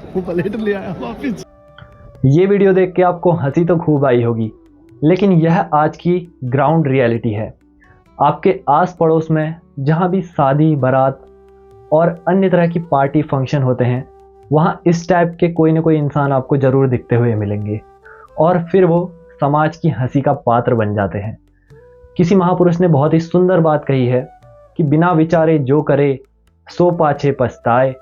वो प्लेट ले आया वापिस। ये वीडियो देख के आपको हंसी तो खूब आई होगी, लेकिन यह आज की ग्राउंड रियलिटी है। आपके आस पड़ोस में जहाँ भी शादी बारात और अन्य तरह की पार्टी फंक्शन होते हैं, वहाँ इस टाइप के कोई ना कोई इंसान आपको ज़रूर दिखते हुए मिलेंगे और फिर वो समाज की हंसी का पात्र बन जाते हैं। किसी महापुरुष ने बहुत ही सुंदर बात कही है कि बिना विचारे जो करे सो पाछे पछताए,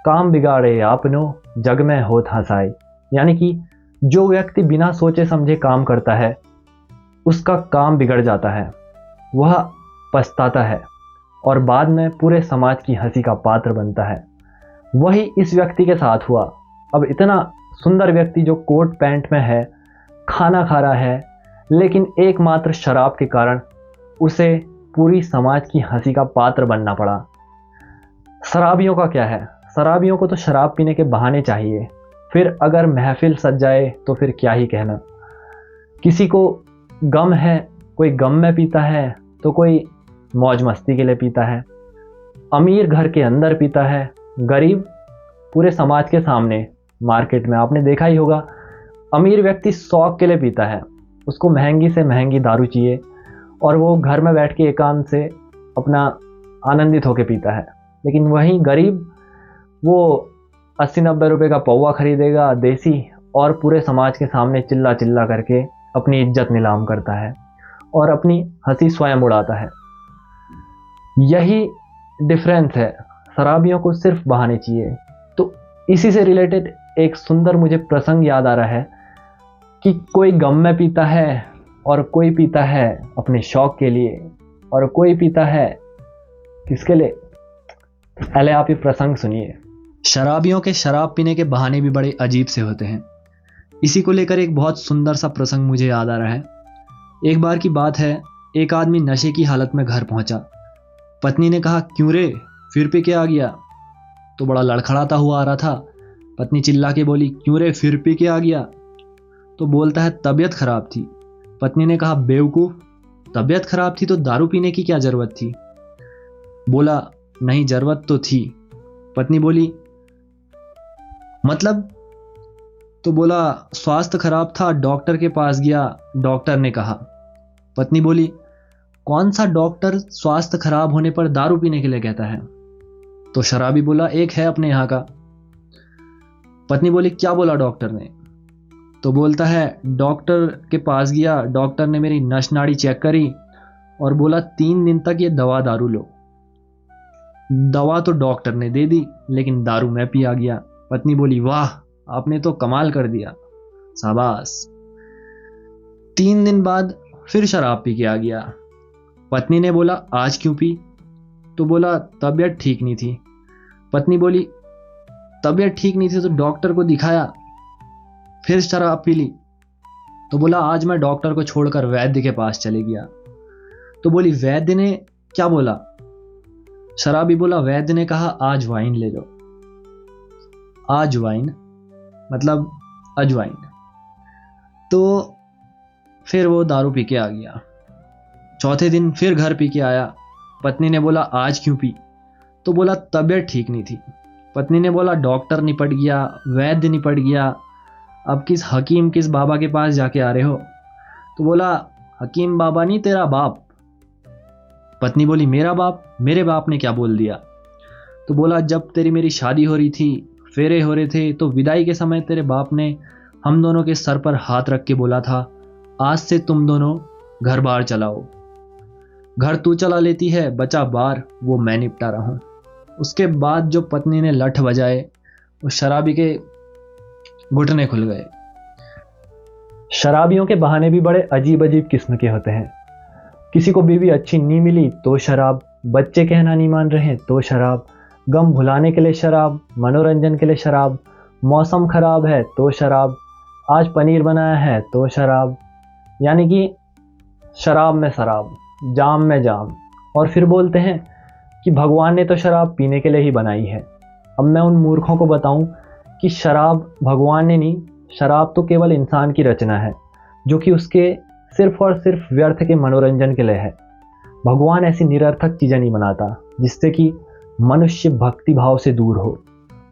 काम बिगाड़े आपनो जग में होत हंसाए। यानी कि जो व्यक्ति बिना सोचे समझे काम करता है उसका काम बिगड़ जाता है, वह पछताता है और बाद में पूरे समाज की हंसी का पात्र बनता है। वही इस व्यक्ति के साथ हुआ। अब इतना सुंदर व्यक्ति जो कोट पैंट में है, खाना खा रहा है, लेकिन एकमात्र शराब के कारण उसे पूरी समाज की हंसी का पात्र बनना पड़ा। शराबियों का क्या है, शराबियों को तो शराब पीने के बहाने चाहिए, फिर अगर महफिल सज जाए तो फिर क्या ही कहना। किसी को गम है, कोई गम में पीता है तो कोई मौज मस्ती के लिए पीता है। अमीर घर के अंदर पीता है, गरीब पूरे समाज के सामने। मार्केट में आपने देखा ही होगा, अमीर व्यक्ति शौक के लिए पीता है, उसको महंगी से महंगी दारू चाहिए और वो घर में बैठ के एकांत से अपना आनंदित होकर पीता है। लेकिन वहीं गरीब वो 80-90 रुपए का पौवा खरीदेगा देसी और पूरे समाज के सामने चिल्ला चिल्ला करके अपनी इज्जत नीलाम करता है और अपनी हंसी स्वयं उड़ाता है। यही डिफरेंस है, शराबियों को सिर्फ बहाने चाहिए। तो इसी से रिलेटेड एक सुंदर मुझे प्रसंग याद आ रहा है कि कोई गम में पीता है और कोई पीता है अपने शौक के लिए और कोई पीता है किसके लिए। पहले आप ये प्रसंग सुनिए। शराबियों के शराब पीने के बहाने भी बड़े अजीब से होते हैं। इसी को लेकर एक बहुत सुंदर सा प्रसंग मुझे याद आ रहा है। एक बार की बात है, एक आदमी नशे की हालत में घर पहुंचा। पत्नी ने कहा, क्यों रे, फिर पी के आ गया? तो बड़ा लड़खड़ाता हुआ आ रहा था। पत्नी चिल्ला के बोली, क्यों रे, फिर पी के आ गया? तो बोलता है, तबीयत खराब थी। पत्नी ने कहा, बेवकूफ, तबीयत खराब थी तो दारू पीने की क्या जरूरत थी? बोला, नहीं जरूरत तो थी। पत्नी बोली, मतलब? तो बोला, स्वास्थ्य खराब था, डॉक्टर के पास गया, डॉक्टर ने कहा। पत्नी बोली, कौन सा डॉक्टर स्वास्थ्य खराब होने पर दारू पीने के लिए कहता है? तो शराबी बोला, एक है अपने यहाँ का। पत्नी बोली, क्या बोला डॉक्टर ने? तो बोलता है, डॉक्टर के पास गया, डॉक्टर ने मेरी नस नाड़ी चेक करी और बोला 3 दिन तक ये दवा दारू लो। दवा तो डॉक्टर ने दे दी, लेकिन दारू मैं पिया गया। पत्नी बोली, वाह, आपने तो कमाल कर दिया, शाबाश। 3 दिन बाद फिर शराब पी के आ गया। पत्नी ने बोला, आज क्यों पी? तो बोला, तबीयत ठीक नहीं थी। पत्नी बोली, तबीयत ठीक नहीं थी तो डॉक्टर को दिखाया, फिर शराब पी ली? तो बोला, आज मैं डॉक्टर को छोड़कर वैद्य के पास चले गया। तो बोली, वैद्य ने क्या बोला? शराबी बोला, वैद्य ने कहा, आज वाइन ले लो। आज वाइन मतलब अजवाइन। तो फिर वो दारू पी के आ गया। चौथे दिन फिर घर पी के आया। पत्नी ने बोला, आज क्यों पी? तो बोला, तबीयत ठीक नहीं थी। पत्नी ने बोला, डॉक्टर निपट गया, वैद्य निपट गया, अब किस हकीम किस बाबा के पास जाके आ रहे हो? तो बोला, हकीम बाबा नहीं, तेरा बाप। पत्नी बोली, मेरा बाप? मेरे बाप ने क्या बोल दिया? तो बोला, जब तेरी मेरी शादी हो रही थी, फेरे हो रहे थे, तो विदाई के समय तेरे बाप ने हम दोनों के सर पर हाथ रख के बोला था, आज से तुम दोनों घर बार चलाओ। घर तू चला लेती है, बचा बार वो मैं निपटा रहा हूं। उसके बाद जो पत्नी ने लठ बजाए, उस शराबी के घुटने खुल गए। शराबियों के बहाने भी बड़े अजीब अजीब किस्म के होते हैं। किसी को बीवी अच्छी नहीं मिली तो शराब, बच्चे कहना नहीं मान रहे तो शराब, गम भुलाने के लिए शराब, मनोरंजन के लिए शराब, मौसम खराब है तो शराब, आज पनीर बनाया है तो शराब। यानी कि शराब में शराब, जाम में जाम। और फिर बोलते हैं कि भगवान ने तो शराब पीने के लिए ही बनाई है। अब मैं उन मूर्खों को बताऊं कि शराब भगवान ने नहीं, शराब तो केवल इंसान की रचना है जो कि उसके सिर्फ और सिर्फ व्यर्थ के मनोरंजन के लिए है। भगवान ऐसी निरर्थक चीज़ें नहीं बनाता जिससे कि मनुष्य भक्ति भाव से दूर हो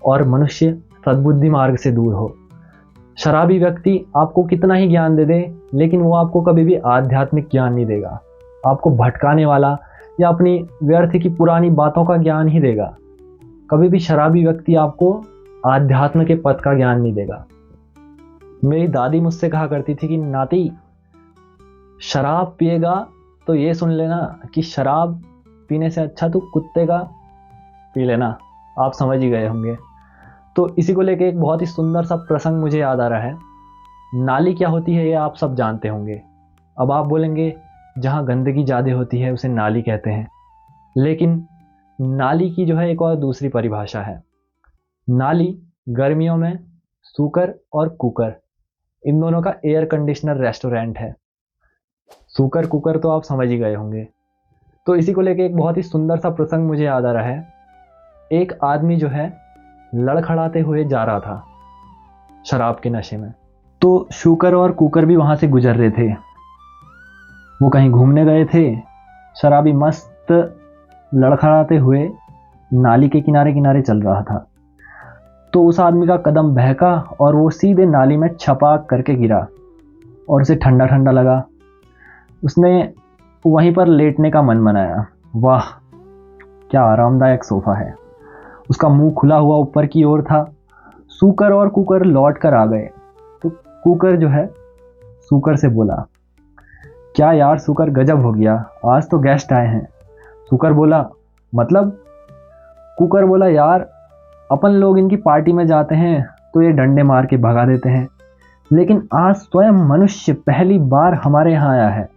और मनुष्य सद्बुद्धि मार्ग से दूर हो। शराबी व्यक्ति आपको कितना ही ज्ञान दे दे, लेकिन वो आपको कभी भी आध्यात्मिक ज्ञान नहीं देगा। आपको भटकाने वाला या अपनी व्यर्थ की पुरानी बातों का ज्ञान ही देगा। कभी भी शराबी व्यक्ति आपको आध्यात्म के पथ का ज्ञान नहीं देगा। मेरी दादी मुझसे कहा करती थी कि नाती, शराब पिएगा तो ये सुन लेना कि शराब पीने से अच्छा तू कुत्ते का पी लेना। आप समझ ही गए होंगे। तो इसी को लेके एक बहुत ही सुंदर सा प्रसंग मुझे याद आ रहा है। नाली क्या होती है ये आप सब जानते होंगे। अब आप बोलेंगे जहाँ गंदगी ज़्यादा होती है उसे नाली कहते हैं, लेकिन नाली की जो है एक और दूसरी परिभाषा है। नाली गर्मियों में सूकर और कुकर, इन दोनों का एयर कंडीशनर रेस्टोरेंट है। सूकर कुकर तो आप समझ ही गए होंगे। तो इसी को लेके एक बहुत ही सुंदर सा प्रसंग मुझे याद आ रहा है। एक आदमी जो है लड़खड़ाते हुए जा रहा था शराब के नशे में। तो शूकर और कुकर भी वहाँ से गुजर रहे थे। वो कहीं घूमने गए थे। शराबी मस्त लड़खड़ाते हुए नाली के किनारे किनारे चल रहा था। तो उस आदमी का कदम बहका और वो सीधे नाली में छपाक करके गिरा और उसे ठंडा ठंडा लगा। उसने वहीं पर लेटने का मन बनाया। वाह, क्या आरामदायक सोफा है। उसका मुंह खुला हुआ ऊपर की ओर था। सूकर और कुकर लौट कर आ गए। तो कुकर जो है सूकर से बोला, क्या यार सूकर, गजब हो गया, आज तो गेस्ट आए हैं। सूकर बोला, मतलब? कुकर बोला, यार अपन लोग इनकी पार्टी में जाते हैं तो ये डंडे मार के भगा देते हैं, लेकिन आज स्वयं मनुष्य पहली बार हमारे यहाँ आया है।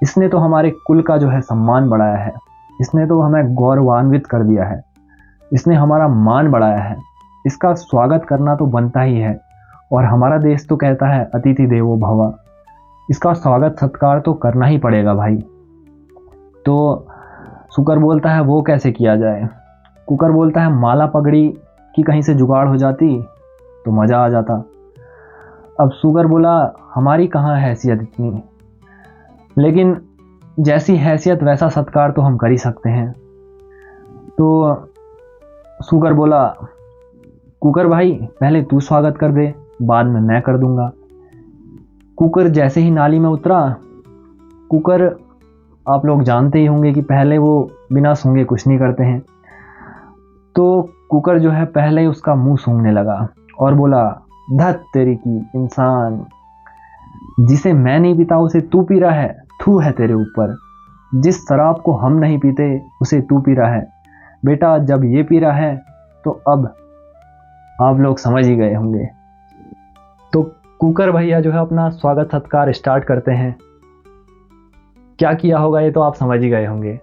इसने तो हमारे कुल का जो है सम्मान बढ़ाया है। इसने तो हमें गौरवान्वित कर दिया है। इसने हमारा मान बढ़ाया है। इसका स्वागत करना तो बनता ही है। और हमारा देश तो कहता है अतिथि देवो भव। इसका स्वागत सत्कार तो करना ही पड़ेगा भाई। तो शुकर बोलता है, वो कैसे किया जाए? कुकर बोलता है, माला पगड़ी की कहीं से जुगाड़ हो जाती तो मज़ा आ जाता। अब शुगर बोला, हमारी कहाँ हैसियत इतनी, लेकिन जैसी हैसियत वैसा सत्कार तो हम कर ही सकते हैं। तो शुगर बोला, कुकर भाई पहले तू स्वागत कर दे, बाद में मैं कर दूंगा। कुकर जैसे ही नाली में उतरा, कुकर आप लोग जानते ही होंगे कि पहले वो बिना सूंघे कुछ नहीं करते हैं। तो कुकर जो है पहले ही उसका मुंह सूंघने लगा और बोला, धत तेरी की इंसान, जिसे मैं नहीं पीता उसे तू पी रहा है, थू है तेरे ऊपर। जिस शराब को हम नहीं पीते उसे तू पी रहा है। बेटा जब ये पी रहा है तो अब आप लोग समझ ही गए होंगे। तो कुकर भैया जो है अपना स्वागत सत्कार स्टार्ट करते हैं। क्या किया होगा ये तो आप समझ ही गए होंगे।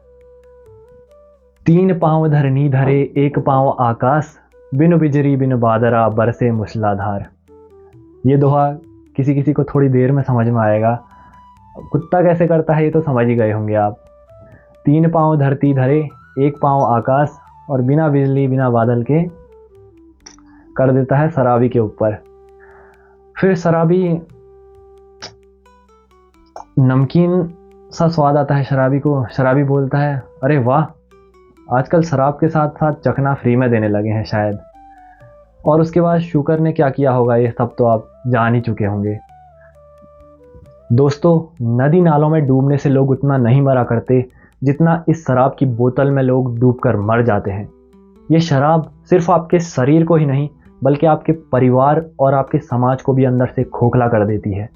3 पांव धरनी धरे, 1 पांव आकाश, बिनु बिजरी बिनु बादरा बरसे मूसलाधार। ये दोहा किसी किसी को थोड़ी देर में समझ में आएगा। कुत्ता कैसे करता है ये तो समझ ही गए होंगे आप। 3 पांव धरती धरे, 1 पांव आकाश, और बिना बिजली बिना बादल के कर देता है शराबी के ऊपर। फिर शराबी, नमकीन सा स्वाद आता है शराबी को। शराबी बोलता है, अरे वाह, आजकल शराब के साथ साथ चखना फ्री में देने लगे हैं शायद। और उसके बाद शुकर ने क्या किया होगा ये सब तो आप जान ही चुके होंगे। दोस्तों, नदी नालों में डूबने से लोग उतना नहीं मरा करते जितना इस शराब की बोतल में लोग डूबकर मर जाते हैं। ये शराब सिर्फ आपके शरीर को ही नहीं बल्कि आपके परिवार और आपके समाज को भी अंदर से खोखला कर देती है।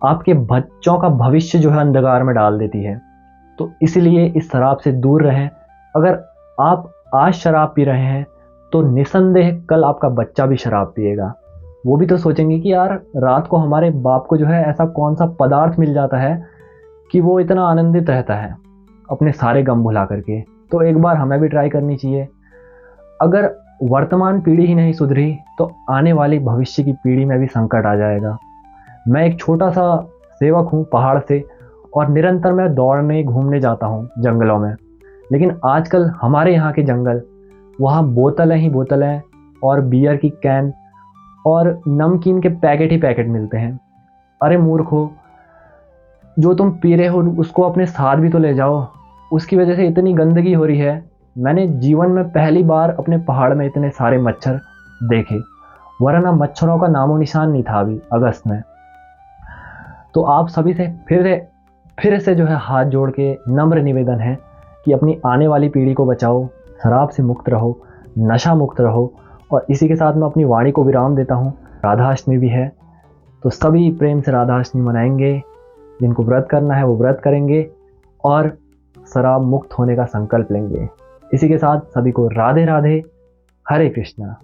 आपके बच्चों का भविष्य जो है अंधकार में डाल देती है। तो इसलिए इस शराब से दूर रहें। अगर आप आज शराब पी रहे हैं तो निसंदेह कल आपका बच्चा भी शराब पिएगा। वो भी तो सोचेंगे कि यार रात को हमारे बाप को जो है ऐसा कौन सा पदार्थ मिल जाता है कि वो इतना आनंदित रहता है अपने सारे गम भुला करके। तो एक बार हमें भी ट्राई करनी चाहिए। अगर वर्तमान पीढ़ी ही नहीं सुधरी तो आने वाली भविष्य की पीढ़ी में भी संकट आ जाएगा। मैं एक छोटा सा सेवक हूँ पहाड़ से, और निरंतर मैं दौड़ने घूमने जाता हूँ जंगलों में। लेकिन आजकल हमारे यहाँ के जंगल, वहाँ बोतलें ही बोतलें और बियर की कैन और नमकीन के पैकेट ही पैकेट मिलते हैं। अरे मूर्खो, जो तुम पी रहे हो उसको अपने साथ भी तो ले जाओ। उसकी वजह से इतनी गंदगी हो रही है। मैंने जीवन में पहली बार अपने पहाड़ में इतने सारे मच्छर देखे, वरना मच्छरों का नामो निशान नहीं था अभी अगस्त में। तो आप सभी से फिर से जो है हाथ जोड़ के नम्र निवेदन है कि अपनी आने वाली पीढ़ी को बचाओ, शराब से मुक्त रहो, नशा मुक्त रहो। और इसी के साथ मैं अपनी वाणी को विराम देता हूँ। राधाष्टमी भी है, तो सभी प्रेम से राधाष्टमी मनाएंगे। जिनको व्रत करना है वो व्रत करेंगे और शराब मुक्त होने का संकल्प लेंगे। इसी के साथ सभी को राधे राधे, हरे कृष्णा।